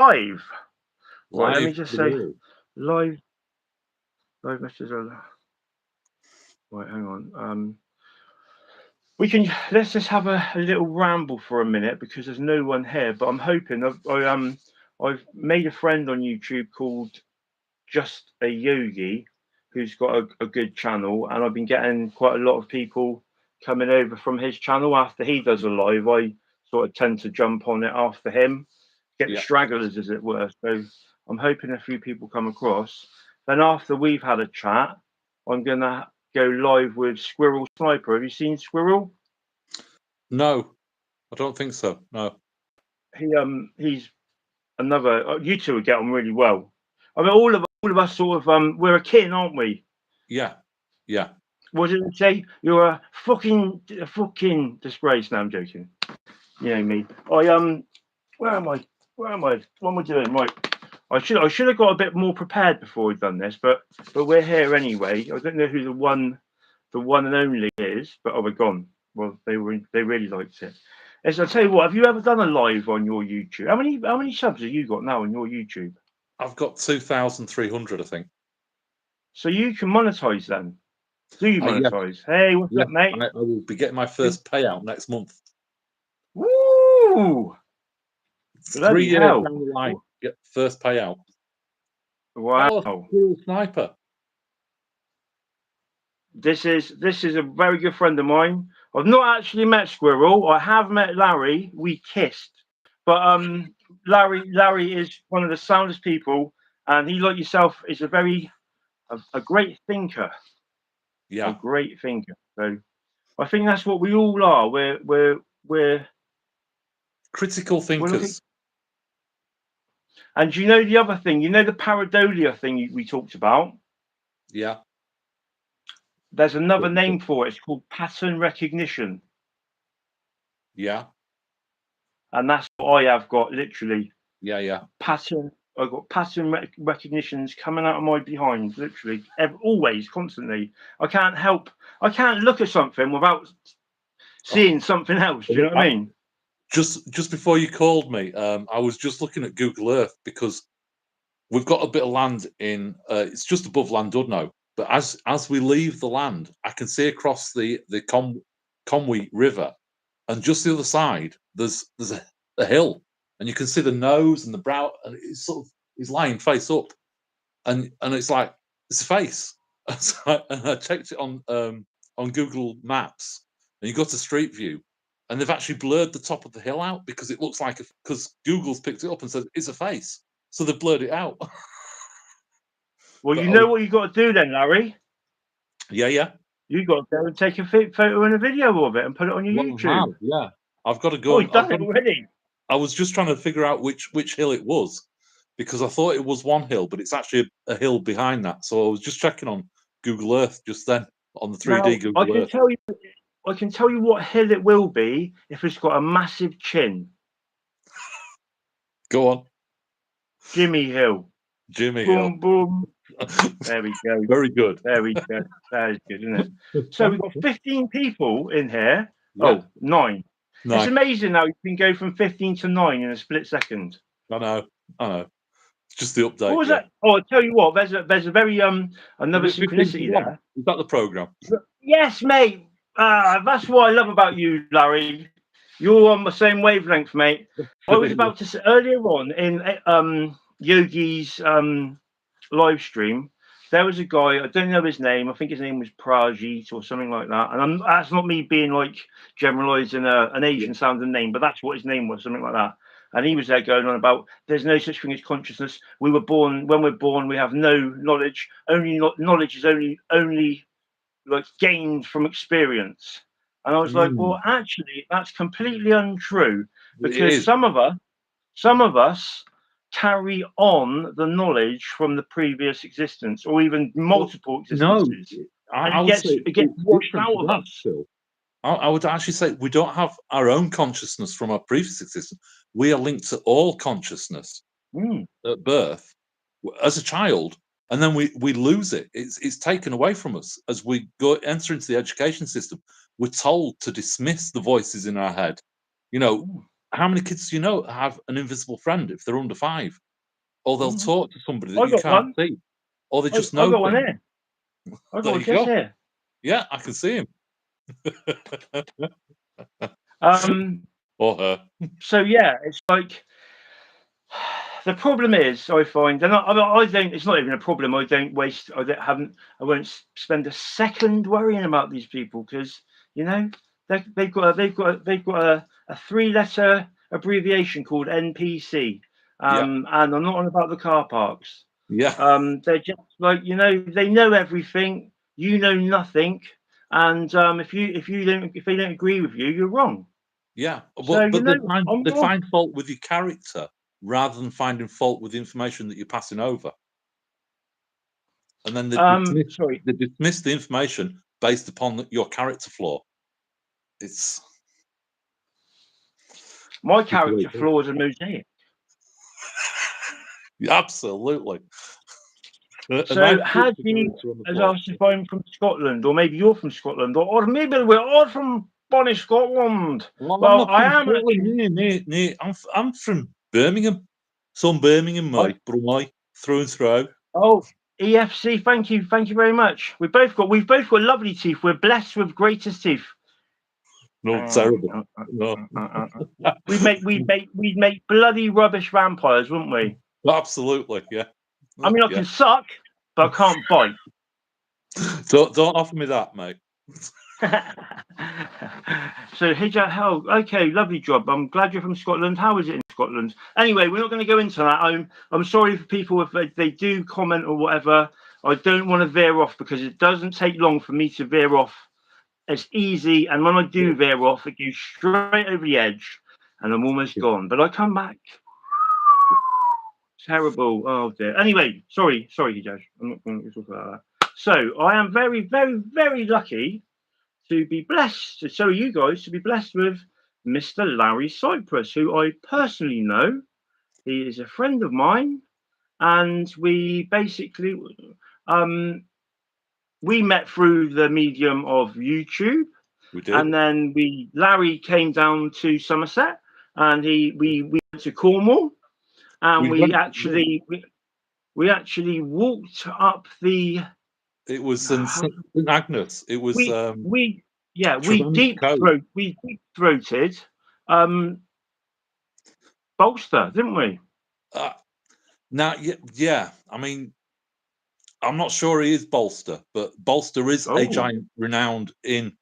Live. Right, let me Live just the say world. live messages. Right, hang on. Let's just have a little ramble for a minute because there's no one here. But I'm hoping I've made a friend on YouTube called Just a Yogi, who's got a good channel, and I've been getting quite a lot of people coming over from his channel after he does a live. I sort of tend to jump on it after him, get the Yeah. stragglers, as it were. So I'm hoping a few people come across. Then after we've had a chat, I'm gonna go live with Squirrel Sniper. Have you seen Squirrel? No, I don't think so. No. He's another. You two would get on really well. I mean, all of us sort of we're a kin, aren't we? Yeah. Yeah. What did it say? You're a fucking disgrace. No, I'm joking. You know me. Where am I? Where am I? What am I doing? Right. I should have got a bit more prepared before we've done this, but we're here anyway. I don't know who the one and only is, but we're gone. Well, they really liked it. As I tell you what, have you ever done a live on your YouTube? How many subs have you got now on your YouTube? I've got 2,300, I think. So you can monetize then. Do you Yeah. monetize? Hey, what's Yeah. up, mate? I will be getting my first payout next month. Woo! 3 Bloody years hell! down the line, get first payout. Wow! Oh, Squirrel Sniper. This is a very good friend of mine. I've not actually met Squirrel. I have met Larry. We kissed, but Larry is one of the soundest people, and he, like yourself, is a great thinker. Yeah. A great thinker. So I think that's what we all are. We're Critical looking. thinkers. And you know the other thing, you know the pareidolia thing we talked about? Yeah. There's another name for it. It's called pattern recognition. Yeah. And that's what I have got, literally. Yeah. Pattern. I've got pattern recognitions coming out of my behind, literally, always, constantly. I can't look at something without seeing something else. Do you know what I mean? Just before you called me, I was just looking at Google Earth because we've got a bit of land in. It's just above Llandudno, but as we leave the land, I can see across the Conwy River, and just the other side, there's a hill, and you can see the nose and the brow, and it's sort of he's lying face up, and it's like it's a face. And I checked it on Google Maps, and you go to Street View, and they've actually blurred the top of the hill out because it looks like because Google's picked it up and said it's a face, so they've blurred it out. Well, you know what you got to do then, Larry? Yeah. You got to go and take a photo and a video of it and put it on your YouTube. Yeah. I've got to go. Oh, you've done it already. I was just trying to figure out which hill it was because I thought it was one hill, but it's actually a hill behind that. So I was just checking on Google Earth just then on the 3D Now, Google Earth. I can tell you what hill it will be if it's got a massive chin. Go on. Jimmy Hill. Jimmy boom, Hill. Boom. There we go. Very good. There we go. That is good, isn't it? So we've got 15 people in here. Yeah. Oh, 9. It's amazing how you can go from 15 to 9 in a split second. I know. It's just the update. What was that? Oh, I'll tell you what. There's a very another synchronicity there. Is that the program? Yes, mate. That's what I love about you, Larry. You're on the same wavelength, mate. I was about to say earlier on in Yogi's live stream, there was a guy, I don't know his name, I think his name was Prajit or something like that. And that's not me being like generalizing an Asian sounding name, but that's what his name was, something like that. And he was there going on about there's no such thing as consciousness. When we're born, we have no knowledge. Knowledge is only like gained from experience. And I was like, well, actually, that's completely untrue because some of us carry on the knowledge from the previous existence or even multiple existences. I would say it gets washed out of us. Still. I would actually say we don't have our own consciousness from our previous existence. We are linked to all consciousness at birth as a child, and then we lose it. It's taken away from us as we enter into the education system. We're told to dismiss the voices in our head. You know, how many kids do you know have an invisible friend if they're under 5? Or they'll talk to somebody that I you got can't one. see. Or they just I know got one things. here. I got There one you just go. here. Yeah, I can see him. Or her. So yeah, it's like the problem is I find, and I don't. It's not even a problem. I don't waste. I don't haven't. I won't spend a second worrying about these people because you know they've got a 3-letter abbreviation called NPC. Yeah. And I'm not on about the car parks. Yeah. They're just like they know everything. You know nothing, and if they don't agree with you, you're wrong. Yeah. So But they I'm find fault with your character rather than finding fault with the information that you're passing over. And then sorry. they dismiss the information based upon your character flaw. It's My character flaw is a mosaic. absolutely. A So nice had picture you character on the has floor. asked if I'm from Scotland, or maybe you're from Scotland, or maybe we're all from bonny Scotland. Well, I'm Well, not I from am Scotland. Nee. I'm from Birmingham. Some Birmingham, I, mate, bro, through and through. oh, EFC, thank you very much. We've both got lovely teeth. We're blessed with greatest teeth. No, terrible. No. We'd make bloody rubbish vampires, wouldn't we? Absolutely, yeah. I mean, I can suck, but I can't bite. Don't offer me that, mate. So hell, okay, lovely job. I'm glad you're from Scotland. How is it in Scotland? Anyway, we're not going to go into that. I'm sorry for people if they do comment or whatever. I don't want to veer off because it doesn't take long for me to veer off. It's easy, and when I do veer off, it goes straight over the edge, and I'm almost gone. But I come back. Terrible. Oh dear. Anyway, sorry, Josh. I'm not going to talk about that. So I am very, very, very lucky to be blessed. So are you guys to be blessed with Mr. Larry Cypress, who I personally know. He is a friend of mine, and we basically we met through the medium of YouTube. We did. And then Larry came down to Somerset, and we went to Cornwall, and we actually walked up the. It was St Agnes. It was we deep throated Bolster, didn't we? Now, yeah. I mean, I'm not sure he is Bolster, but Bolster is a giant renowned in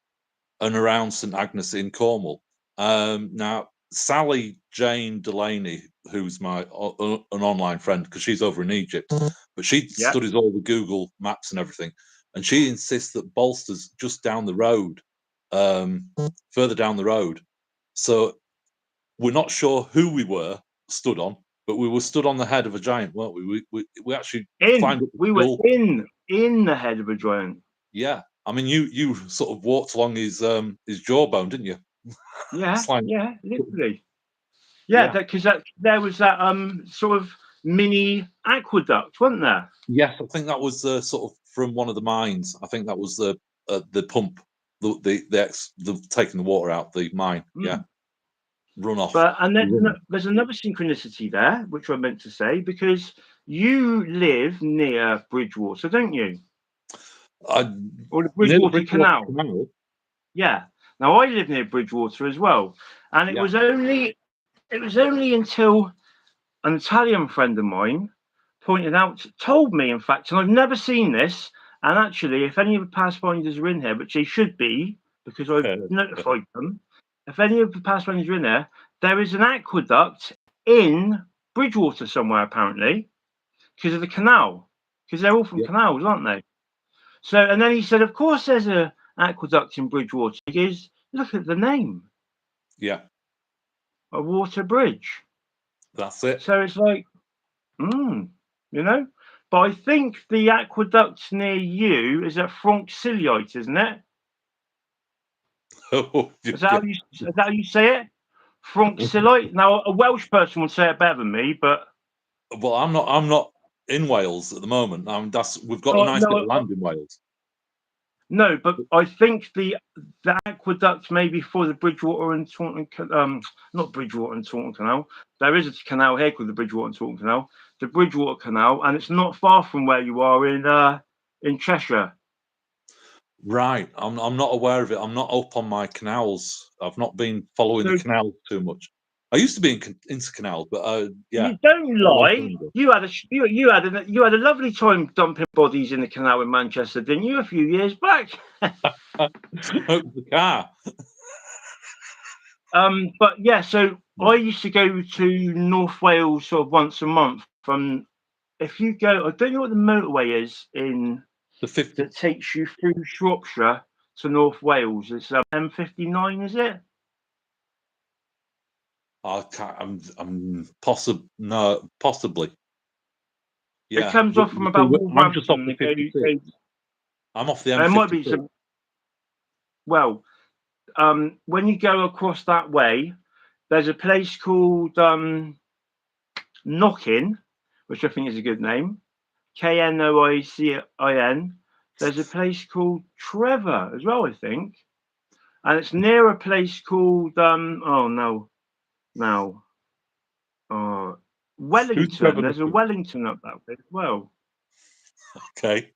and around St Agnes in Cornwall. Now, Sally Jane Delaney, who's my an online friend, because she's over in Egypt, but she studies all the Google Maps and everything, and she insists that Bolster's just down the road, further down the road. So we're not sure who we were stood on, but we were stood on the head of a giant, weren't we? We actually climbed up the were in the head of a giant. Yeah. I mean, you sort of walked along his jawbone, didn't you? Yeah, yeah, literally. Yeah, because there was that sort of mini aqueduct, wasn't there? Yes, I think that was sort of from one of the mines. I think that was the pump, the taking the water out the mine. Yeah, runoff. But and then there's another synchronicity there, which I meant to say, because you live near Bridgewater, don't you? Or the Bridgewater Canal. Yeah. Now I live near Bridgewater as well, and it was only until an Italian friend of mine told me, in fact, and I've never seen this. And actually, if any of the pathfinders are in here, which they should be, because I've notified them, if any of the pathfinders are in there is an aqueduct in Bridgewater somewhere, apparently, because of the canal, because they're all from canals, aren't they? So, and then he said, of course there's a aqueduct in Bridgewater. He goes, look at the name. Yeah. A water bridge. That's it. So it's like, you know? But I think the aqueduct near you is at Fronksilite, isn't it? Is that how you say it? Fronksilite? Now, a Welsh person would say it better than me, but... Well, I'm not in Wales at the moment. We've got a nice bit of land in Wales. No, but I think the aqueduct maybe for the Bridgewater and Taunton, not Bridgewater and Taunton Canal. There is a canal here called the Bridgewater and Taunton Canal, the Bridgewater Canal, and it's not far from where you are in Cheshire. Right. I'm not aware of it. I'm not up on my canals. I've not been following the So canals too much. I used to be into canals, but yeah, you don't a long lie. time ago. You had a lovely time dumping bodies in the canal in Manchester, didn't you? A few years back. The car. But yeah, so I used to go to North Wales sort of once a month. From if you go, I don't know what the motorway is in The 50. that takes you through Shropshire to North Wales. It's M59, is it? I can't. No, possibly. It Yeah. comes off from about I'm just off Wolverhampton. the And goes, 52. I'm off the it might be M52. well. When you go across that way, there's a place called Knockin, which I think is a good name. Knoicin. There's a place called Trevor as well, I think, and it's near a place called Who's Wellington. Trevor There's a Nookie? Wellington up that way as well. Okay.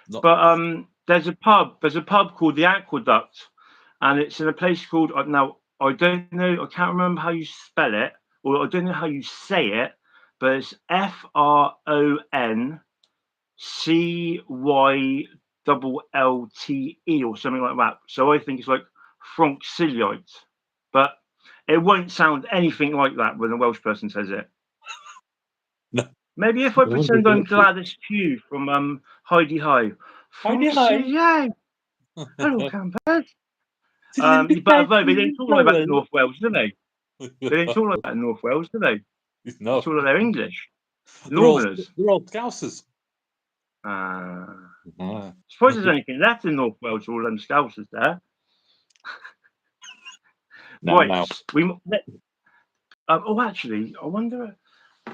But there's a pub. There's a pub called the Aqueduct, and it's in a place called now. I don't know. I can't remember how you spell it, or I don't know how you say it, but it's FRONCYLLTE or something like that. So I think it's like Fronciliite, but it won't sound anything like that when a Welsh person says it. No. Maybe if I pretend I'm Gladys Pugh from Heidi Ho. Fronciliite. Hello, campers. But they didn't talk like that in North Wales, do they? They didn't talk like that in North Wales, do they? No. They talk like they're English. They're all Northerners. Scousers. Suppose there's anything left in North Wales, all them Scousers there. No. Actually, I wonder.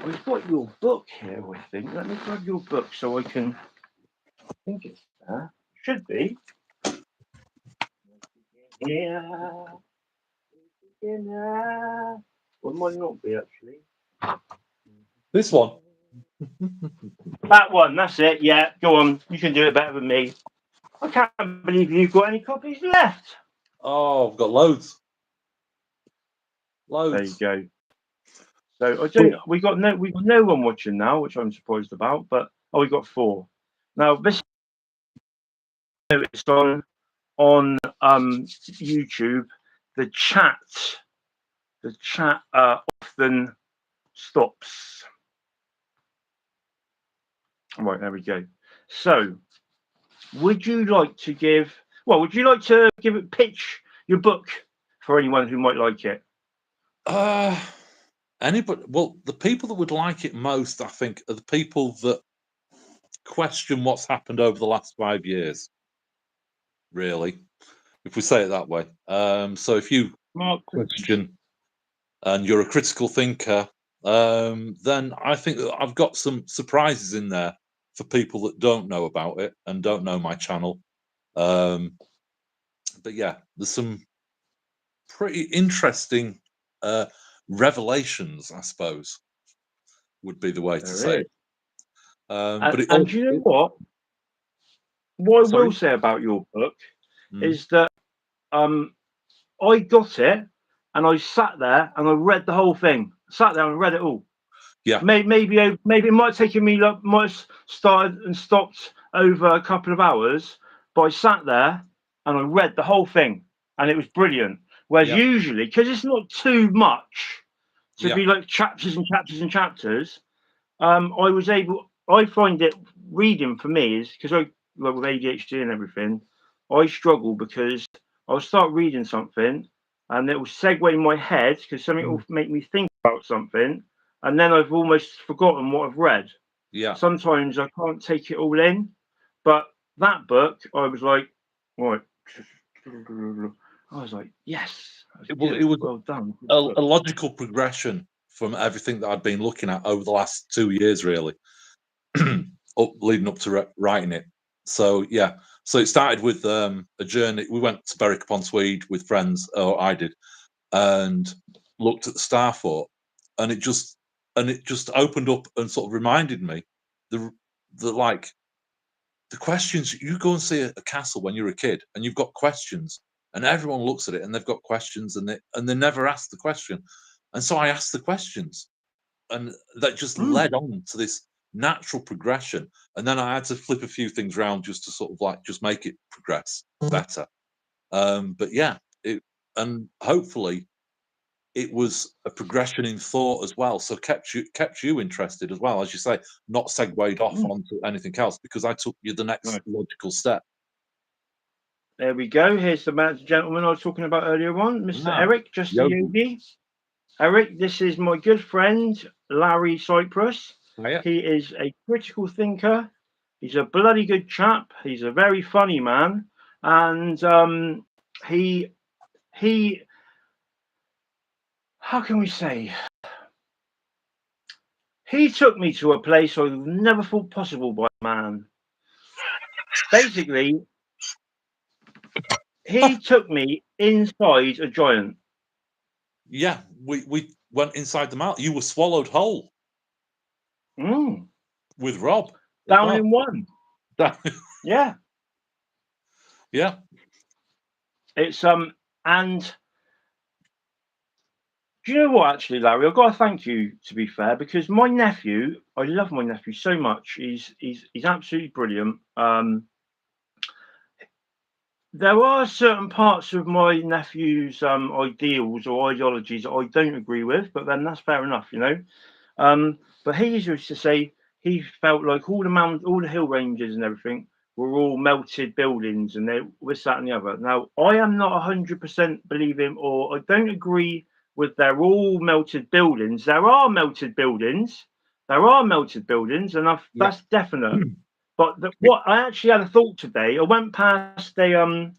We've got your book here, I think. Let me grab your book so I can. I think it's there. Should be. Yeah. Well, it might not be actually. This one. That one, that's it. Yeah, go on. You can do it better than me. I can't believe you've got any copies left. Oh, I've got loads. Loads. There you go. So I don't. We got no one watching now, which I'm surprised about. But we got 4. Now this noticed on YouTube, the chat often stops. Right, there we go. So, would you like to pitch your book for anyone who might like it? Anybody? Well, the people that would like it most, I think, are the people that question what's happened over the last 5 years. Really, if we say it that way. So if you question and you're a critical thinker, then I think that I've got some surprises in there for people that don't know about it and don't know my channel. But yeah, there's some pretty interesting revelations, I suppose, would be the way to say it. But you know what? What I will say about your book is that I got it and I sat there and I read the whole thing. Sat there and read it all. Yeah. Maybe it might have taken me might have started and stopped over a couple of hours, but I sat there and I read the whole thing and it was brilliant. Whereas usually, because it's not too much to be like chapters and chapters and chapters, I find it reading for me is because I like with ADHD and everything, I struggle because I'll start reading something and it will segue in my head because something will make me think about something, and then I've almost forgotten what I've read. Yeah. Sometimes I can't take it all in, but that book, I was like, right. I was like, yes. It was well done. A logical progression from everything that I'd been looking at over the last 2 years, really, leading up to writing it. So yeah, So it started with a journey. We went to Berwick upon Tweed with friends, or I did, and looked at the Star Fort, and it just opened up and sort of reminded me the like the questions. You go and see a castle when you're a kid, and you've got questions, and everyone looks at it and they've got questions, and they never ask the question, and so I asked the questions, and that just led on to this natural progression. And then I had to flip a few things around just to sort of like just make it progress better. But yeah, and hopefully it was a progression in thought as well. So kept you interested as well, as you say, not segued off onto anything else because I took you the next logical step. There we go. Here's the gentleman I was talking about earlier on, Mr. Eric, just the Yogi. Eric, this is my good friend, Larry Cyprus. Hiya. He is a critical thinker. He's a bloody good chap. He's a very funny man. And he, how can we say? He took me to a place I never thought possible by a man. Basically, he took me inside a giant. Yeah, we went inside the mouth. You were swallowed whole. With Rob. Down in one. Yeah. Yeah. It's and do you know what, actually, Larry? I've got to thank you, to be fair, because my nephew, I love my nephew so much. He's absolutely brilliant. There are certain parts of my nephew's ideals or ideologies that I don't agree with, but then that's fair enough, you know. But he used to say he felt like all the hill ranges and everything were all melted buildings, and they this, that, and the other. Now, I am not 100% believe him, or I don't agree with they're all melted buildings. There are melted buildings. There are melted buildings, and that's definite. But what I actually had a thought today. I went past the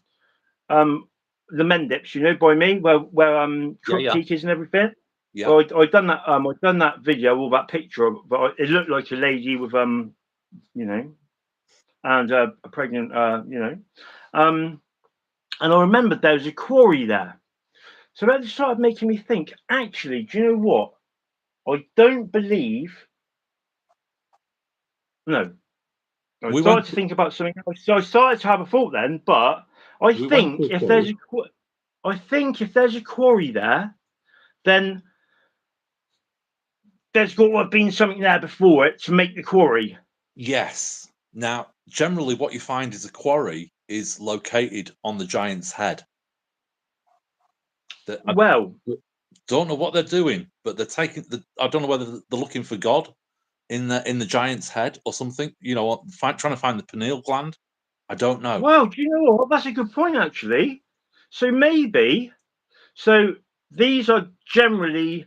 Mendips, you know, by me, where Crook is and everything. Yeah. Well, I done that. I done that video, all that picture, but it looked like a lady with you know, and a pregnant, you know, and I remembered there was a quarry there, so that started making me think. Actually, do you know what? I don't believe. No, I started to think about something else. So I started to have a thought then, but I think if there's a quarry there, then there's got to have been something there before it to make the quarry. Yes. Now, generally, what you find is a quarry is located on the giant's head. Well, don't know what they're doing, but they're taking I don't know whether they're looking for God in the giant's head or something. You know, trying to find the pineal gland. I don't know. Well, do you know what? That's a good point, actually. So maybe, these are generally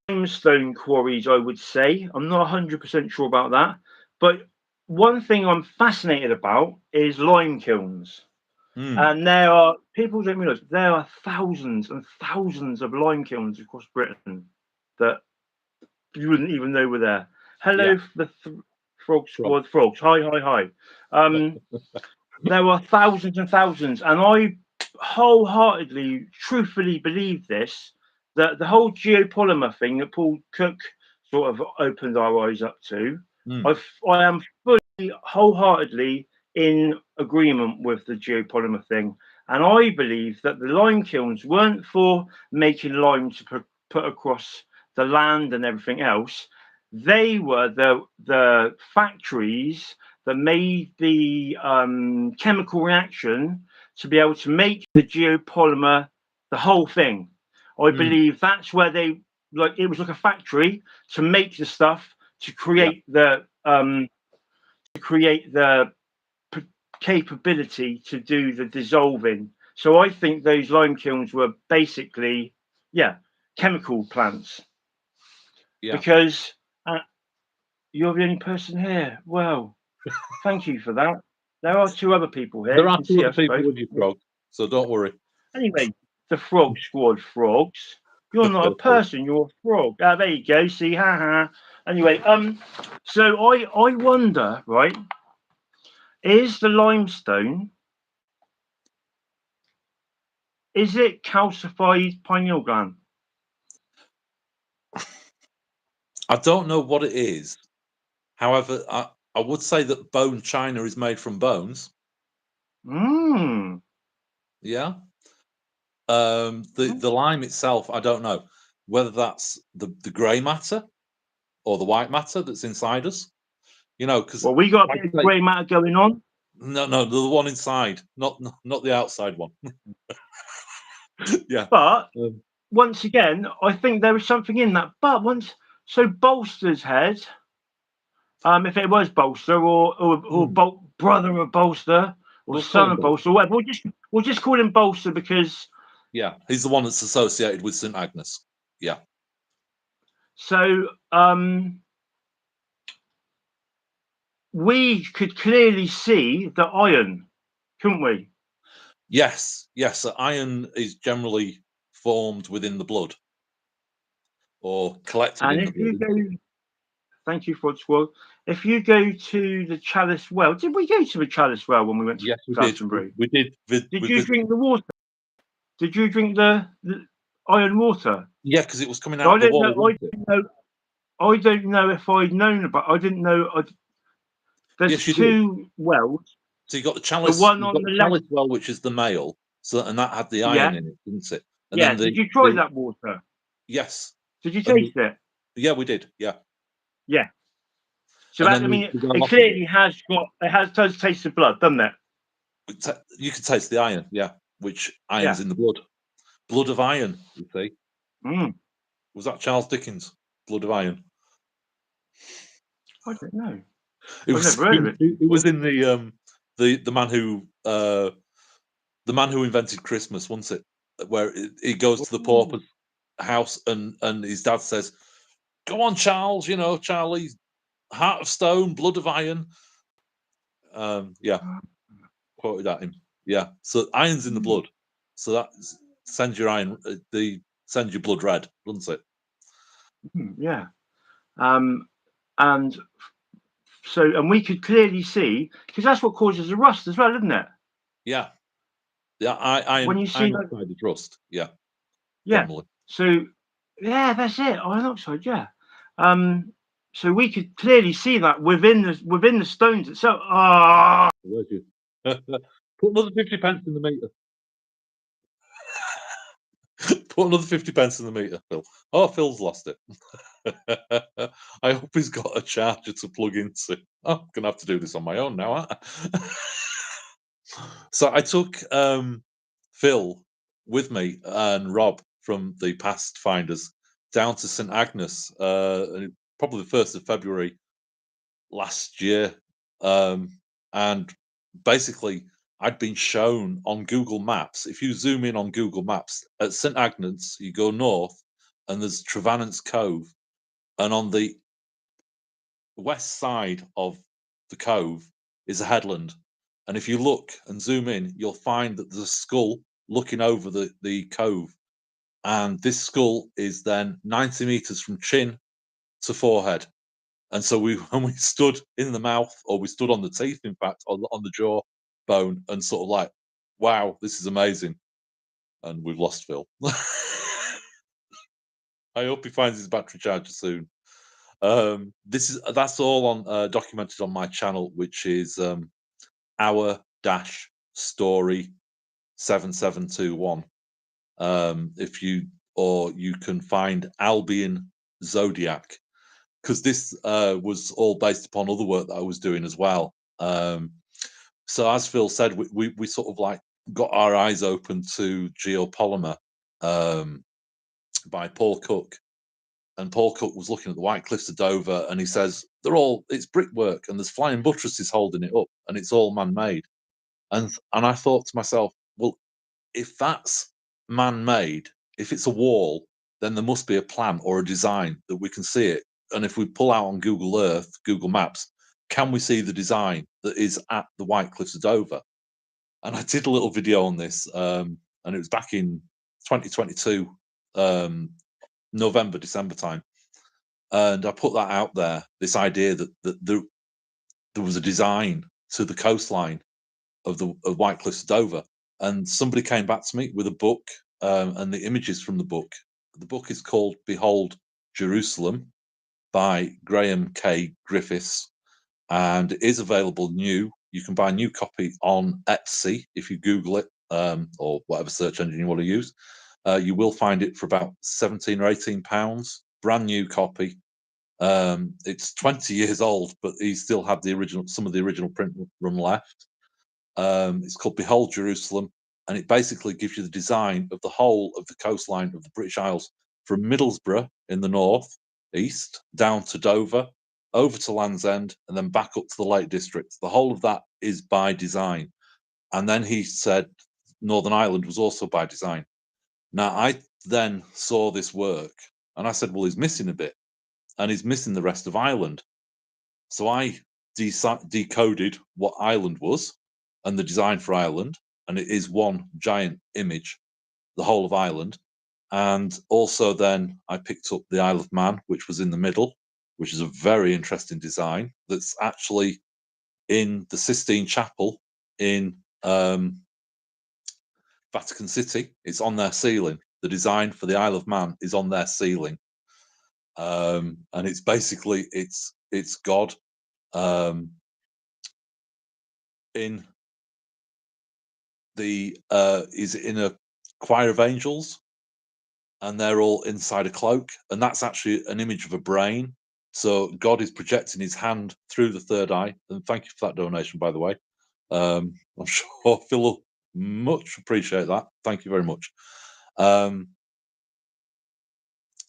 limestone quarries, I would say. I'm not 100% sure about that. But one thing I'm fascinated about is lime kilns. And there are, people don't realise, there are thousands and thousands of lime kilns across Britain that you wouldn't even know were there. Hello, the Frog Squad frogs. Hi. There are thousands and thousands, and I wholeheartedly, truthfully believe this, that the whole geopolymer thing that Paul Cook sort of opened our eyes up to, I am fully, wholeheartedly in agreement with the geopolymer thing. And I believe that the lime kilns weren't for making lime to put across the land and everything else. They were the factories that made the chemical reaction to be able to make the geopolymer, the whole thing. I believe that's where they, like, it was like a factory to make the stuff to create the capability to do the dissolving. So I think those lime kilns were basically, chemical plants. Yeah. Because you're the only person here. Well, thank you for that. There are two other people here. There are two other people with you, Frog, so don't worry. Anyway, the Frog Squad frogs. You're not a person, you're a frog. There you go. See, haha. Anyway, so I wonder, right? is the limestone, is it calcified pineal gland? I don't know what it is. However, I would say that bone china is made from bones. Yeah. The lime itself, I don't know whether that's the grey matter or the white matter that's inside us. You know, because Well, we got a bit of grey matter going on. No, the one inside, not the outside one. Yeah. But once again, I think there was something in that. But Bolster's head, if it was Bolster or brother of Bolster or son of Bolster, or whatever, we'll just call him Bolster because he's the one that's associated with St. Agnes. Yeah. So we could clearly see the iron, couldn't we? Yes. So iron is generally formed within the blood or collected in the blood. Thank you, Frodswell. If you go to the Chalice Well, did we go to the Chalice Well when we went to Glastonbury? We did. Did you drink the water? Did you drink the iron water? Yeah, because it was coming out of the wall. I don't know if I'd known about. I didn't know. There's two wells. So you got the chalice. The one on the chalice well, which is the male. So and that had the iron in it, didn't it? And then did you try that water? Yes. Did you taste it? Yeah, we did. Yeah. Yeah. So that, I mean, it clearly does taste of blood, doesn't it? You can taste the iron, yeah, which iron's in the blood. Blood of iron, you see. Was that Charles Dickens? Blood of Iron. I don't know. I've never heard of it. It was in the man who invented Christmas, wasn't it? Where he goes to the pauper's house and his dad says, "Go on, Charles, you know, Charlie, heart of stone, blood of iron." Yeah, quoted at him. Yeah, so iron's in the blood, so that sends your iron, sends your blood red, doesn't it? Yeah, and we could clearly see, because that's what causes the rust as well, isn't it? Yeah, iron. When you see iron oxide is rust. Yeah, definitely. So yeah, that's it. Iron oxide. Yeah. So we could clearly see that within the stones itself. Where's you? Put another 50 pence in the meter. Put another 50 pence in the meter, Phil. Oh, Phil's lost it. I hope he's got a charger to plug into. Oh, I'm gonna have to do this on my own now, aren't I? So I took Phil with me and Rob from the Past Finders down to St. Agnes, probably the 1st of February last year. And basically, I'd been shown on Google Maps. If you zoom in on Google Maps at St. Agnes, you go north and there's Trevanant's Cove. And on the west side of the cove is a headland. And if you look and zoom in, you'll find that there's a skull looking over the cove. And this skull is then 90 meters from chin to forehead. And so when we stood in the mouth, or we stood on the teeth, in fact, on the jaw bone, and sort of like, wow, this is amazing. And we've lost Phil. I hope he finds his battery charger soon. That's all on documented on my channel, which is our story 7721. You can find Albion Zodiac, because this was all based upon other work that I was doing as well. So as Phil said, we sort of like got our eyes open to Geopolymer by Paul Cook. And Paul Cook was looking at the White Cliffs of Dover, and he says it's brickwork, and there's flying buttresses holding it up, and it's all man-made. And I thought to myself, well, if that's man-made, if it's a wall, then there must be a plan or a design that we can see it. And if we pull out on Google Earth, Google Maps, can we see the design that is at the White Cliffs of Dover? And I did a little video on this, and it was back in 2022, November, December time. And I put that out there, this idea that there was a design to the coastline of White Cliffs, Dover. And somebody came back to me with a book and the images from the book. The book is called Behold Jerusalem by Graham K. Griffiths, and it is available new. You can buy a new copy on Etsy if you Google it, or whatever search engine you want to use. You will find it for about £17 or £18, brand new copy. It's 20 years old, but he still had some of the original print run left. It's called Behold Jerusalem, and it basically gives you the design of the whole of the coastline of the British Isles, from Middlesbrough in the north east down to Dover, over to Land's End, and then back up to the Lake District. The whole of that is by design. And then he said Northern Ireland was also by design. Now, I then saw this work and I said, well, he's missing a bit, and he's missing the rest of Ireland. So I decoded what Ireland was and the design for Ireland, and it is one giant image, the whole of Ireland. And also then I picked up the Isle of Man, which was in the middle, which is a very interesting design that's actually in the Sistine Chapel in Vatican City. It's on their ceiling. The design for the Isle of Man is on their ceiling. And it's basically, it's God in the is in a choir of angels, and they're all inside a cloak, and that's actually an image of a brain. So God is projecting his hand through the third eye. And thank you for that donation, by the way. I'm sure Phil will much appreciate that. Thank you very much.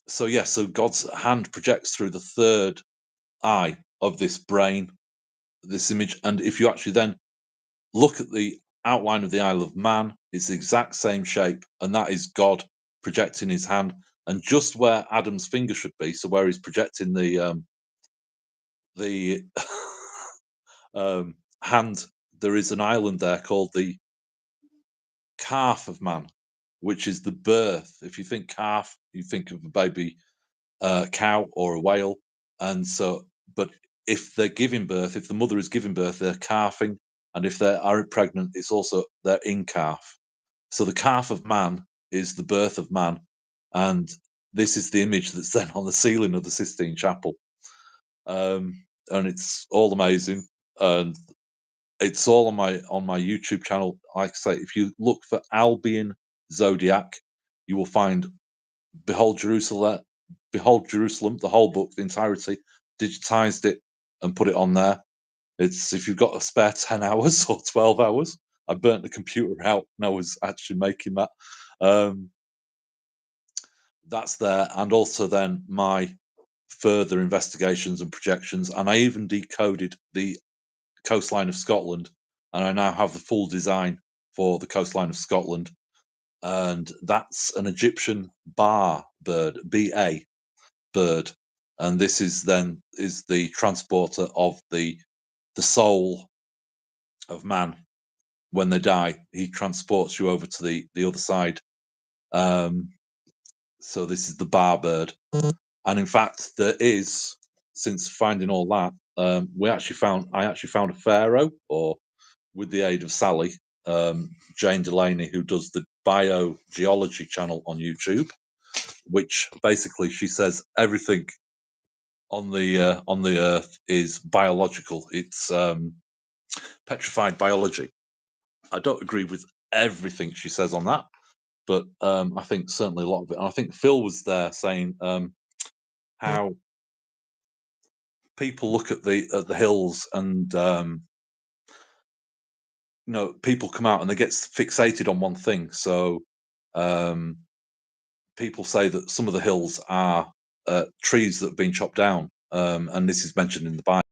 So yeah, so God's hand projects through the third eye of this brain, this image. And if you actually then look at the outline of the Isle of Man, it's the exact same shape, and that is God projecting his hand. And just where Adam's finger should be, so where he's projecting the hand, there is an island there called the calf of man, which is the birth. If you think calf, you think of a baby cow or a whale. And so, but if they're giving birth, if the mother is giving birth, they're calving, and if they are pregnant, it's also their in calf. So the calf of man is the birth of man, and this is the image that's then on the ceiling of the Sistine Chapel. And it's all amazing, and it's all on my YouTube channel. Like I say, if you look for Albion Zodiac, you will find Behold Jerusalem, the whole book, the entirety, digitized it and put it on there. It's, if you've got a spare 10 hours or 12 hours, I burnt the computer out and I was actually making that. That's there, and also then my further investigations and projections, and I even decoded the coastline of Scotland, and I now have the full design for the coastline of Scotland, and that's an Egyptian bar bird, BA bird, and this is the transporter of the soul of man. When they die, he transports you over to the other side. So this is the bar bird, and in fact, there is, since finding all that, I actually found a pharaoh, or with the aid of Sally, Jane Delaney, who does the biogeology channel on YouTube, which basically she says everything on the earth is biological. It's petrified biology. I don't agree with everything she says on that, but I think certainly a lot of it. And I think Phil was there saying how people look at the hills, and people come out and they get fixated on one thing. So people say that some of the hills are trees that have been chopped down, and this is mentioned in the Bible.